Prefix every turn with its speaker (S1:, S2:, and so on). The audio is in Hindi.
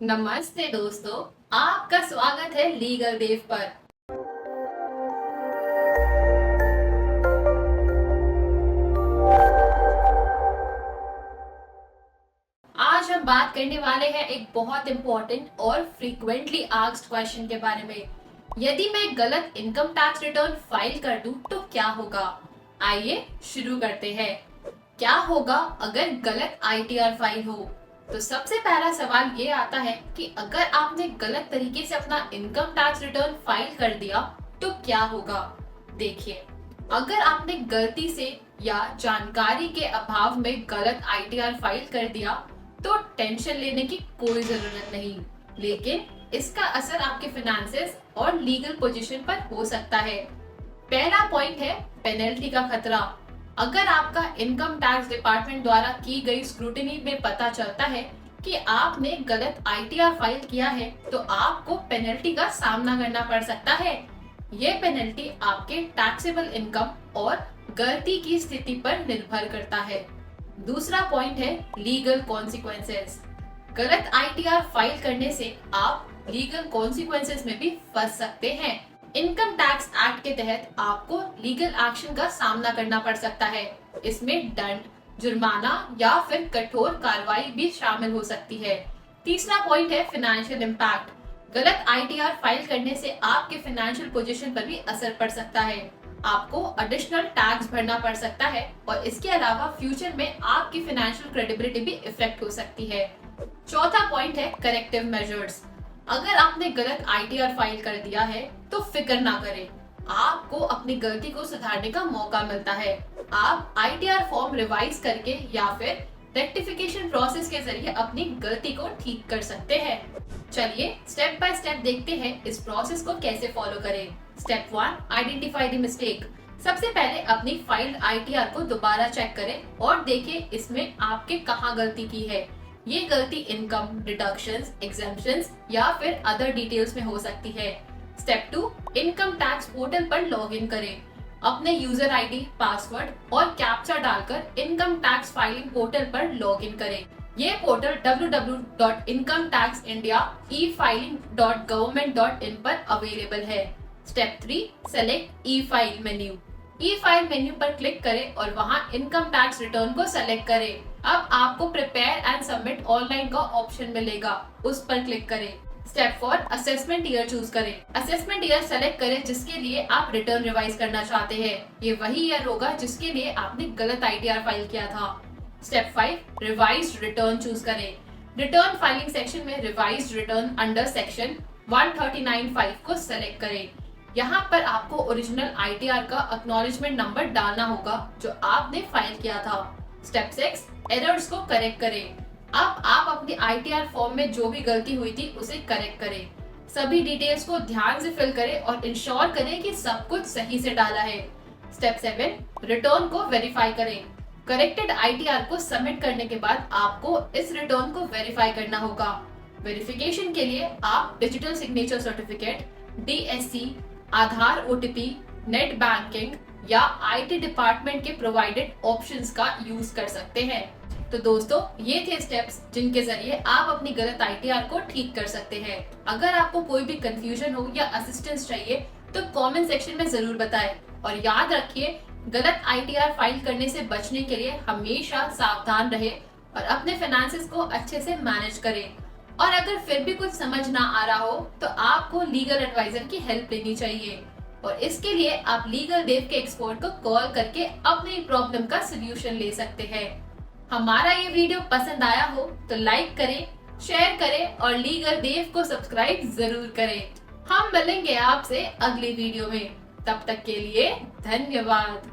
S1: नमस्ते दोस्तों, आपका स्वागत है लीगल देव पर। आज हम बात करने वाले हैं एक बहुत इम्पोर्टेंट और फ्रीक्वेंटली आस्क्ड क्वेश्चन के बारे में। यदि मैं गलत इनकम टैक्स रिटर्न फाइल कर दूं तो क्या होगा? आइए शुरू करते हैं। क्या होगा अगर गलत आईटीआर फाइल हो? तो सबसे पहला सवाल ये आता है कि अगर आपने गलत तरीके से अपना इनकम टैक्स रिटर्न फाइल कर दिया तो क्या होगा। देखिए, अगर आपने गलती से या जानकारी के अभाव में गलत आईटीआर फाइल कर दिया तो टेंशन लेने की कोई जरूरत नहीं, लेकिन इसका असर आपके फाइनेंसेस और लीगल पोजीशन पर हो सकता है। पहला पॉइंट है पेनल्टी का खतरा। अगर आपका इनकम टैक्स डिपार्टमेंट द्वारा की गई स्क्रूटिनी में पता चलता है कि आपने गलत आईटीआर फाइल किया है तो आपको पेनल्टी का सामना करना पड़ सकता है। ये पेनल्टी आपके टैक्सेबल इनकम और गलती की स्थिति पर निर्भर करता है। दूसरा पॉइंट है लीगल कॉन्सिक्वेंसेस। गलत आईटीआर फाइल करने से आप लीगल कॉन्सिक्वेंसेस में भी फंस सकते हैं। इनकम टैक्स एक्ट के तहत आपको लीगल एक्शन का सामना करना पड़ सकता है। इसमें दंड, जुर्माना या फिर कठोर कार्रवाई भी शामिल हो सकती है। तीसरा पॉइंट है फाइनेंशियल इम्पैक्ट। गलत आईटीआर फाइल करने से आपके फाइनेंशियल पोजीशन पर भी असर पड़ सकता है। आपको एडिशनल टैक्स भरना पड़ सकता है और इसके अलावा फ्यूचर में आपकी फाइनेंशियल क्रेडिबिलिटी भी इफेक्ट हो सकती है। चौथा पॉइंट है करेक्टिव मेजर्स। अगर आपने गलत आईटीआर फाइल कर दिया है तो फिक्र ना करें, आपको अपनी गलती को सुधारने का मौका मिलता है। आप आईटीआर फॉर्म रिवाइज करके या फिर रेक्टिफिकेशन प्रोसेस के जरिए अपनी गलती को ठीक कर सकते हैं। चलिए स्टेप बाय स्टेप देखते हैं इस प्रोसेस को कैसे फॉलो करें। Step 1, identify the mistake. सबसे पहले अपनी फाइल्ड आईटीआर को दोबारा चेक करें और देखें इसमें आपके कहाँ गलती की है। ये गलती इनकम, डिडक्शंस, एग्जेम्पशंस या फिर अदर डिटेल्स में हो सकती है। स्टेप 2, इनकम टैक्स पोर्टल पर लॉगिन करें। अपने यूजर आईडी, पासवर्ड और कैप्चा डालकर इनकम टैक्स फाइलिंग पोर्टल पर लॉगिन करें। ये पोर्टल www.incometaxindia.efiling.government.in पर अवेलेबल है। स्टेप 3, सेलेक्ट ई फाइल मेन्यू। ई फाइल मेन्यू पर क्लिक करें और वहां इनकम टैक्स रिटर्न को सेलेक्ट करें। अब आपको प्रिपेयर एंड सबमिट ऑनलाइन का ऑप्शन मिलेगा, उस पर क्लिक करें। स्टेप 4, असेसमेंट ईयर चूज करें। असेसमेंट ईयर सेलेक्ट करें जिसके लिए आप रिटर्न रिवाइज करना चाहते हैं। ये वही ईयर होगा जिसके लिए आपने गलत आईटीआर फाइल किया था। स्टेप 5, रिवाइज्ड रिटर्न चूज करें। रिटर्न फाइलिंग सेक्शन में रिवाइज्ड रिटर्न अंडर सेक्शन 139(5) को सेलेक्ट करें। यहाँ पर आपको ओरिजिनल आईटीआर का एक्नॉलेजमेंट नंबर डालना होगा जो आपने फाइल किया था। स्टेप 6, एरर्स को करेक्ट करें। अब आप अपनी आईटीआर फॉर्म में जो भी गलती हुई थी उसे करेक्ट करें। सभी डिटेल्स को ध्यान से फिल करें और इंश्योर करें कि सब कुछ सही से डाला है। स्टेप 7, रिटर्न को वेरीफाई करें। करेक्टेड आईटीआर को सबमिट करने के बाद आपको इस रिटर्न को वेरीफाई करना होगा। वेरिफिकेशन के लिए आप डिजिटल सिग्नेचर सर्टिफिकेट, डीएससी, आधार ओटीपी, नेट बैंकिंग या आईटी डिपार्टमेंट के प्रोवाइडेड ऑप्शंस का यूज कर सकते हैं। तो दोस्तों, ये थे स्टेप्स जिनके जरिए आप अपनी गलत आईटीआर को ठीक कर सकते हैं। अगर आपको कोई भी कंफ्यूजन हो या असिस्टेंस चाहिए तो कमेंट सेक्शन में जरूर बताएं और याद रखिए, गलत आईटीआर फाइल करने से बचने के लिए हमेशा सावधान रहे और अपने फाइनेंसेस को अच्छे से मैनेज करें। और अगर फिर भी कुछ समझ ना आ रहा हो तो आपको लीगल एडवाइजर की हेल्प लेनी चाहिए और इसके लिए आप लीगल देव के एक्सपर्ट को कॉल करके अपनी प्रॉब्लम का सोल्यूशन ले सकते हैं। हमारा ये वीडियो पसंद आया हो तो लाइक करें, शेयर करें और लीगल देव को सब्सक्राइब जरूर करें। हम मिलेंगे आपसे अगली वीडियो में, तब तक के लिए धन्यवाद।